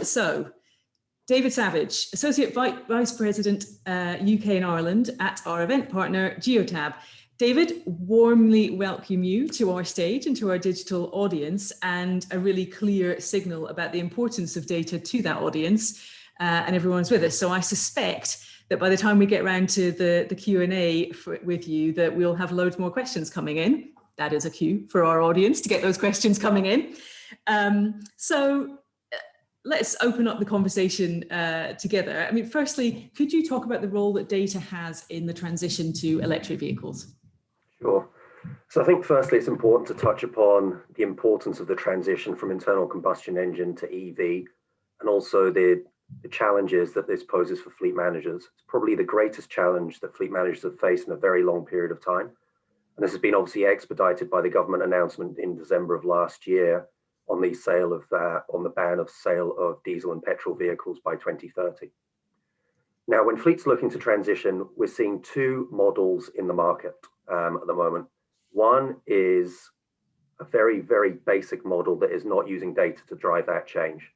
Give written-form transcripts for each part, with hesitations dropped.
So, David Savage, Associate Vice President, UK and Ireland at our event partner, Geotab. David, warmly welcome you to our stage and to our digital audience, and a really clear signal about the importance of data to that audience, and everyone's with us. So I suspect that by the time we get around to the Q&A with you, that we'll have loads more questions coming in. That is a cue for our audience to get those questions coming in. Let's open up the conversation together. I mean, firstly, could you talk about the role that data has in the transition to electric vehicles? Sure. So I think firstly, it's important to touch upon the importance of the transition from internal combustion engine to EV, and also the challenges that this poses for fleet managers. It's probably the greatest challenge that fleet managers have faced in a very long period of time. And this has been obviously expedited by the government announcement in December of last year on the ban of sale of diesel and petrol vehicles by 2030. Now, when fleets are looking to transition, we're seeing two models in the market at the moment. One is a very, very basic model that is not using data to drive that change.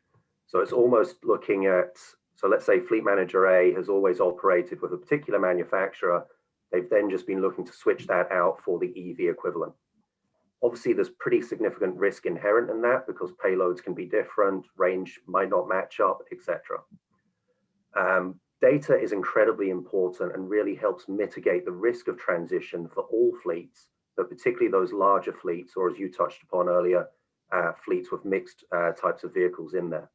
So it's almost looking at, so let's say fleet manager A has always operated with a particular manufacturer. They've then just been looking to switch that out for the EV equivalent. Obviously, there's pretty significant risk inherent in that because payloads can be different, range might not match up, etc. Data is incredibly important and really helps mitigate the risk of transition for all fleets, but particularly those larger fleets, or as you touched upon earlier, fleets with mixed types of vehicles in there.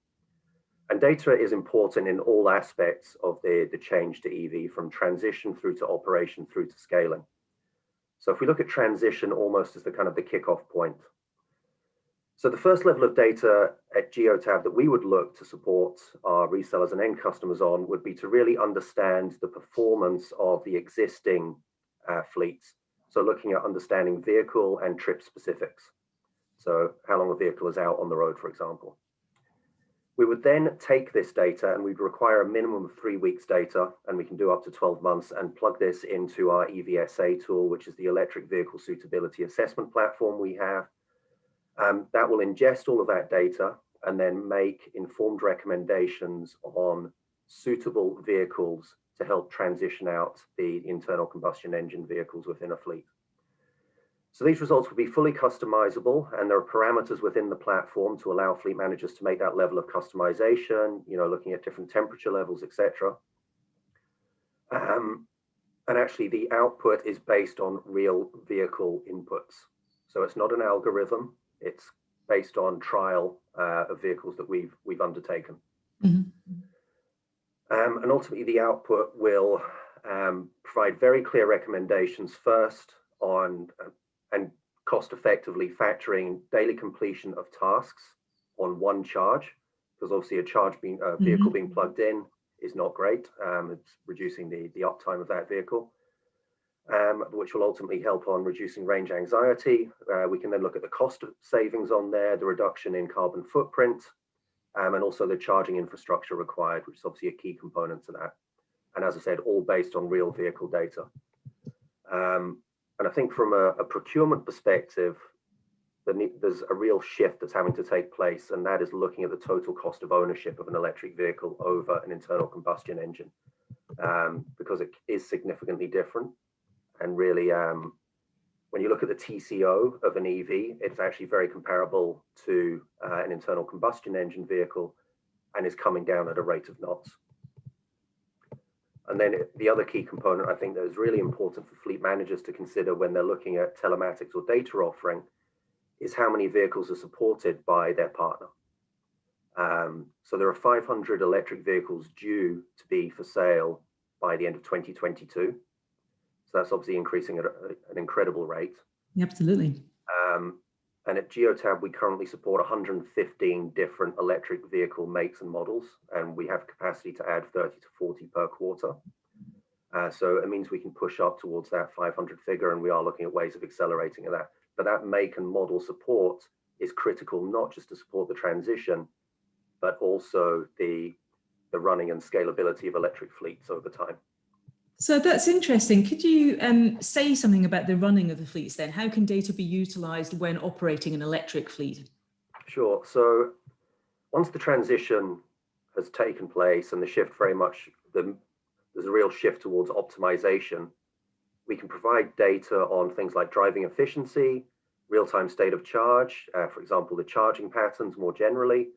And data is important in all aspects of the change to EV, from transition through to operation through to scaling. So if we look at transition almost as the kind of the kickoff point. So the first level of data at Geotab that we would look to support our resellers and end customers on would be to really understand the performance of the existing fleets. So looking at understanding vehicle and trip specifics. So how long a vehicle is out on the road, for example. We would then take this data, and we'd require a minimum of 3 weeks data, and we can do up to 12 months, and plug this into our EVSA tool, which is the electric vehicle suitability assessment platform we have. That will ingest all of that data and then make informed recommendations on suitable vehicles to help transition out the internal combustion engine vehicles within a fleet. So these results will be fully customizable, and there are parameters within the platform to allow fleet managers to make that level of customization, looking at different temperature levels, etc. And actually the output is based on real vehicle inputs. So it's not an algorithm, it's based on trial of vehicles that we've undertaken. Mm-hmm. And ultimately the output will provide very clear recommendations first on and cost effectively factoring daily completion of tasks on one charge, because obviously a vehicle being plugged in is not great. It's reducing the uptime of that vehicle, which will ultimately help on reducing range anxiety. We can then look at the cost of savings on there, the reduction in carbon footprint, and also the charging infrastructure required, which is obviously a key component to that. And as I said, all based on real vehicle data. And I think from a procurement perspective, there's a real shift that's having to take place, and that is looking at the total cost of ownership of an electric vehicle over an internal combustion engine, because it is significantly different. And really, when you look at the TCO of an EV, it's actually very comparable to an internal combustion engine vehicle, and is coming down at a rate of knots. And then the other key component I think that is really important for fleet managers to consider when they're looking at telematics or data offering is how many vehicles are supported by their partner. So there are 500 electric vehicles due to be for sale by the end of 2022. So that's obviously increasing at an incredible rate. Absolutely. And at Geotab, we currently support 115 different electric vehicle makes and models, and we have capacity to add 30 to 40 per quarter. So it means we can push up towards that 500 figure, and we are looking at ways of accelerating that. But that make and model support is critical, not just to support the transition, but also the running and scalability of electric fleets over time. So that's interesting. Could you say something about the running of the fleets then? How can data be utilized when operating an electric fleet? Sure. So once the transition has taken place and the shift very much, there's a real shift towards optimization. We can provide data on things like driving efficiency, real-time state of charge, for example, the charging patterns more generally.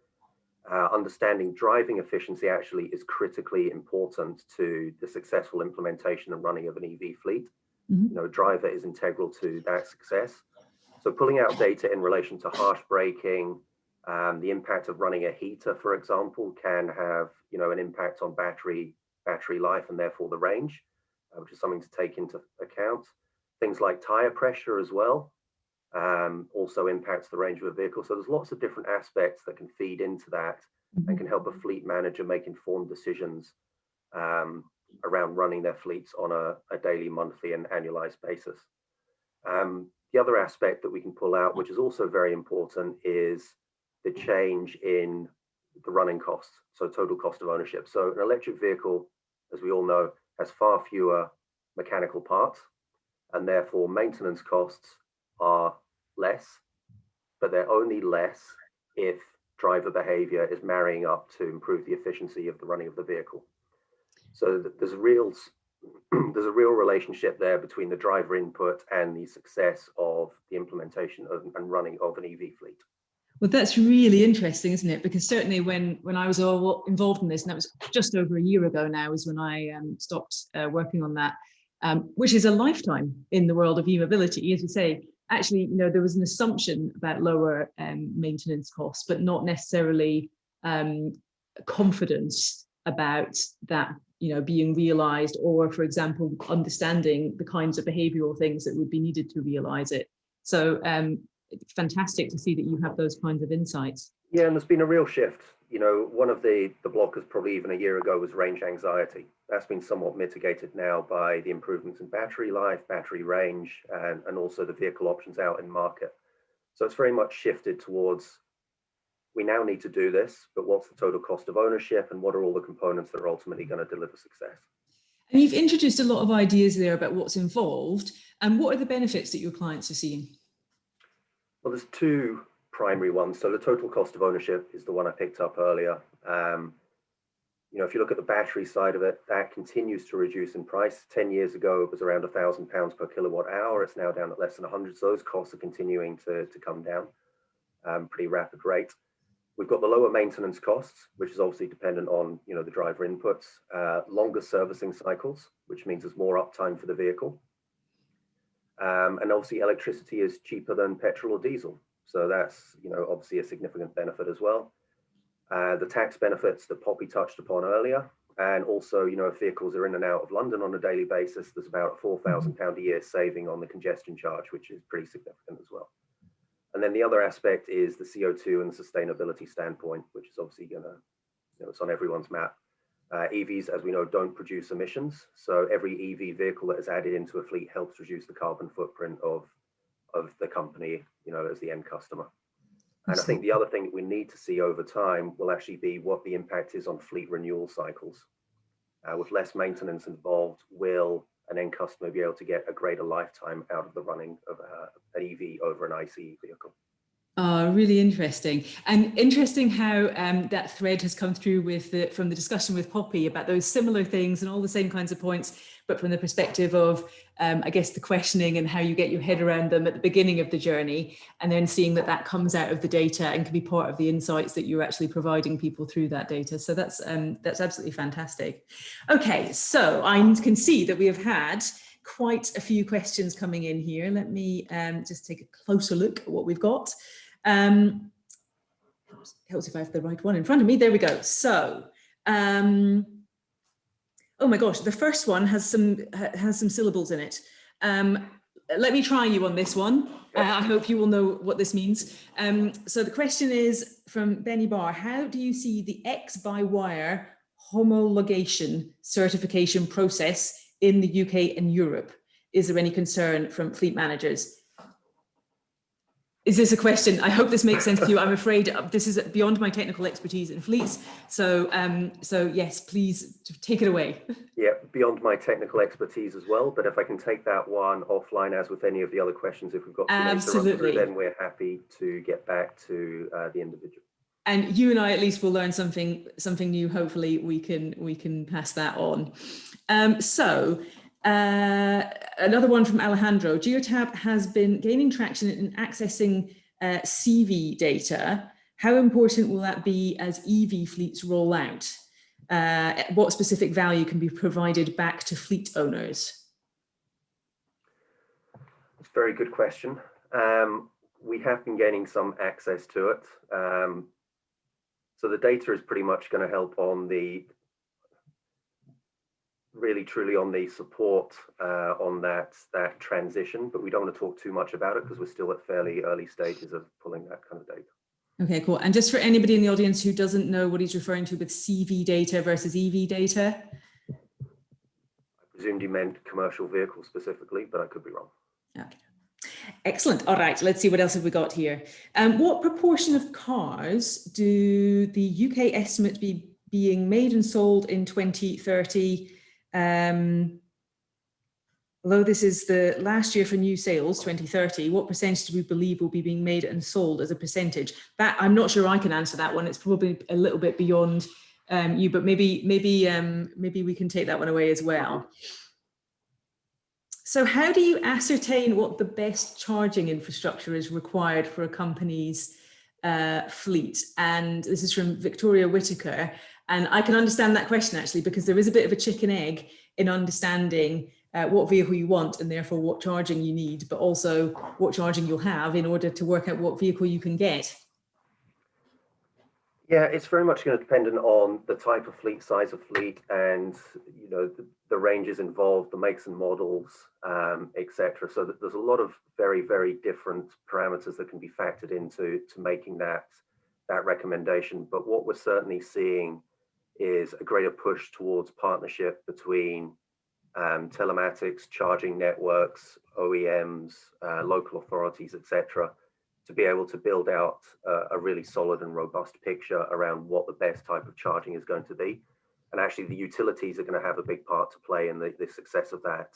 Understanding driving efficiency actually is critically important to the successful implementation and running of an EV fleet. You know, driver is integral to that success. So pulling out data in relation to harsh braking, the impact of running a heater, for example, can have, you know, an impact on battery life and therefore the range, which is something to take into account. Things like tire pressure as well also impacts the range of a vehicle. So there's lots of different aspects that can feed into that and can help a fleet manager make informed decisions around running their fleets on a daily, monthly and annualized basis. The other aspect that we can pull out, which is also very important, is the change in the running costs, so total cost of ownership. So an electric vehicle, as we all know, has far fewer mechanical parts, and therefore maintenance costs are less, but they're only less if driver behavior is marrying up to improve the efficiency of the running of the vehicle. So there's a real relationship there between the driver input and the success of the implementation and running of an EV fleet. Well, that's really interesting, isn't it? Because certainly when I was all involved in this, and that was just over a year ago now, is when I stopped working on that, which is a lifetime in the world of e-mobility. As you say, actually, you know, there was an assumption about lower maintenance costs, but not necessarily confidence about that, you know, being realized, or, for example, understanding the kinds of behavioral things that would be needed to realize it. So it's fantastic to see that you have those kinds of insights. Yeah, and there's been a real shift. You know, one of the blockers probably even a year ago was range anxiety. That's been somewhat mitigated now by the improvements in battery life, battery range, and also the vehicle options out in market. So it's very much shifted towards, we now need to do this, but what's the total cost of ownership and what are all the components that are ultimately going to deliver success? And you've introduced a lot of ideas there about what's involved, and what are the benefits that your clients are seeing? Well, there's two primary ones. So the total cost of ownership is the one I picked up earlier. You know, if you look at the battery side of it, that continues to reduce in price. 10 years ago, it was around £1,000 per kilowatt hour. It's now down at less than 100. So those costs are continuing to come down pretty rapid rate. We've got the lower maintenance costs, which is obviously dependent on, you know, the driver inputs, longer servicing cycles, which means there's more uptime for the vehicle. And obviously electricity is cheaper than petrol or diesel. So that's, you know, obviously a significant benefit as well. The tax benefits that Poppy touched upon earlier. And also, you know, if vehicles are in and out of London on a daily basis, there's about a £4,000 a year saving on the congestion charge, which is pretty significant as well. And then the other aspect is the CO2 and the sustainability standpoint, which is obviously going to, you know, it's on everyone's map. EVs, as we know, don't produce emissions. So every EV vehicle that is added into a fleet helps reduce the carbon footprint of the company, you know, as the end customer. And I think the other thing that we need to see over time will actually be what the impact is on fleet renewal cycles. With less maintenance involved, will an end customer be able to get a greater lifetime out of the running of an EV over an ICE vehicle? Really interesting, and interesting how that thread has come through with from the discussion with Poppy about those similar things and all the same kinds of points, but from the perspective of, I guess, the questioning and how you get your head around them at the beginning of the journey, and then seeing that that comes out of the data and can be part of the insights that you're actually providing people through that data. So that's absolutely fantastic. Okay, so I can see that we have had quite a few questions coming in here. Let me just take a closer look at what we've got. Helps if I have the right one in front of me. There we go. So, oh my gosh, the first one has some syllables in it. Let me try you on this one. I hope you will know what this means. So the question is from Benny Barr. How do you see the X-by-wire homologation certification process in the UK and Europe? Is there any concern from fleet managers? Is this a question? I hope this makes sense to you. I'm afraid this is beyond my technical expertise in fleets. So, so yes, please take it away. Yeah, beyond my technical expertise as well. But if I can take that one offline, as with any of the other questions, if we've got to absolutely, then we're happy to get back to the individual. And you and I at least will learn something new. Hopefully we can pass that on. Another one from Alejandro. Geotab has been gaining traction in accessing CV data. How important will that be as EV fleets roll out? What specific value can be provided back to fleet owners? It's a very good question. We have been gaining some access to it. So the data is pretty much going to help on the really truly on the support on that transition, but we don't want to talk too much about it because we're still at fairly early stages of pulling that kind of data. Okay, cool. And just for anybody in the audience who doesn't know what he's referring to with CV data versus EV data? I presumed you meant commercial vehicles specifically, but I could be wrong. Okay. Excellent. All right, let's see what else have we got here. What proportion of cars do the UK estimate be being made and sold in 2030? Although this is the last year for new sales, 2030, what percentage do we believe will be being made and sold as a percentage? That I'm not sure I can answer that one. It's probably a little bit beyond you, but maybe we can take that one away as well. So how do you ascertain what the best charging infrastructure is required for a company's fleet? And this is from Victoria Whitaker. And I can understand that question actually, because there is a bit of a chicken egg in understanding what vehicle you want and therefore what charging you need, but also what charging you'll have in order to work out what vehicle you can get. Yeah, it's very much going to depend on the type of fleet, size of fleet, and the ranges involved, the makes and models, etc. So there's a lot of very, very different parameters that can be factored into making that recommendation. But what we're certainly seeing is a greater push towards partnership between telematics, charging networks, OEMs, local authorities, etc., to be able to build out a really solid and robust picture around what the best type of charging is going to be. And actually the utilities are going to have a big part to play in the success of that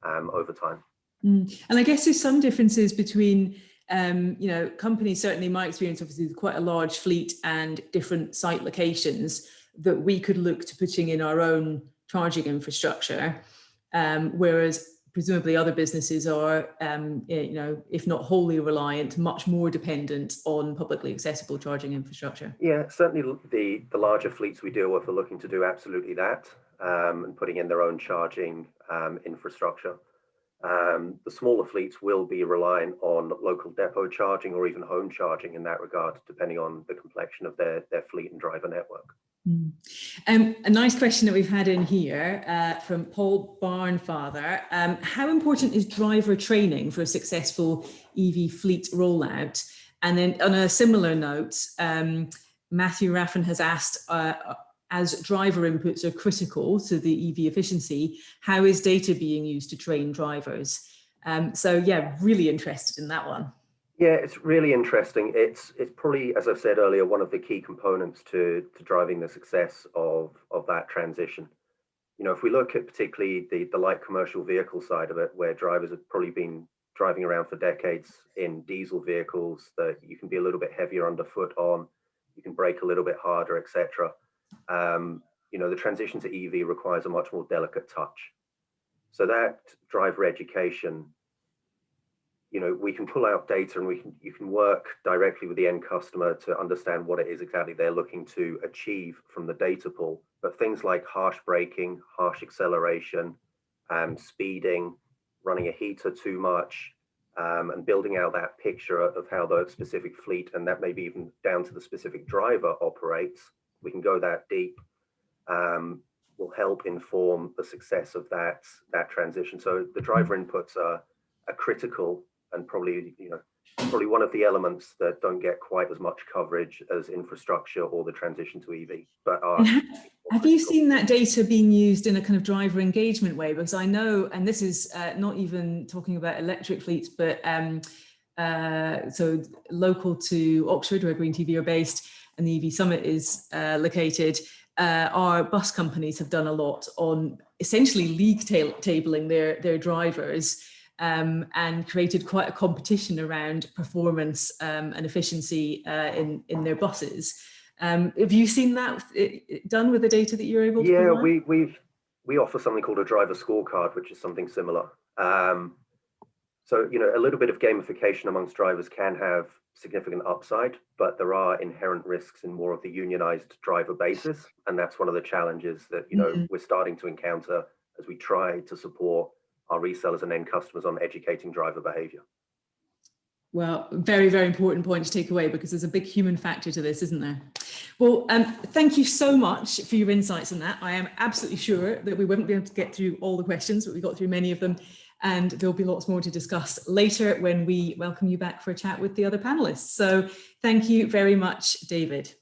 over time. And I guess there's some differences between companies, certainly my experience, obviously quite a large fleet and different site locations that we could look to putting in our own charging infrastructure, whereas presumably other businesses are, if not wholly reliant, much more dependent on publicly accessible charging infrastructure. Yeah, certainly the larger fleets we deal with are looking to do absolutely that, and putting in their own charging infrastructure. The smaller fleets will be relying on local depot charging or even home charging in that regard, depending on the complexion of their fleet and driver network. A nice question that we've had in here from Paul Barnfather. How important is driver training for a successful EV fleet rollout? And then on a similar note, Matthew Raffin has asked, as driver inputs are critical to the EV efficiency, how is data being used to train drivers? So yeah, really interested in that one. Yeah, it's really interesting. It's probably, as I've said earlier, one of the key components to driving the success of that transition. If we look at particularly the light commercial vehicle side of it, where drivers have probably been driving around for decades in diesel vehicles that you can be a little bit heavier underfoot on, you can brake a little bit harder, etc. The transition to EV requires a much more delicate touch. So that driver education, we can pull out data and you can work directly with the end customer to understand what it is exactly they're looking to achieve from the data pool. But things like harsh braking, harsh acceleration, speeding, running a heater too much, and building out that picture of how the specific fleet, and that maybe even down to the specific driver, operates, we can go that deep, will help inform the success of that transition. So the driver inputs are critical, and probably one of the elements that don't get quite as much coverage as infrastructure or the transition to EV. But have you seen that data being used in a kind of driver engagement way? Because I know, and this is not even talking about electric fleets, but so local to Oxford, where Green TV are based and the EV Summit is located, our bus companies have done a lot on essentially league tabling their drivers and created quite a competition around performance and efficiency in their buses. Have you seen that done with the data that you're able to provide? Yeah, we offer something called a driver scorecard, which is something similar. So, you know, a little bit of gamification amongst drivers can have significant upside, but there are inherent risks in more of the unionized driver basis. And that's one of the challenges that, you know, we're starting to encounter as we try to support our resellers and end customers on educating driver behavior. Well, very, very important point to take away, because there's a big human factor to this, isn't there? Well, thank you so much for your insights on that. I am absolutely sure that we wouldn't be able to get through all the questions, but we got through many of them. And there'll be lots more to discuss later when we welcome you back for a chat with the other panelists. So thank you very much, David.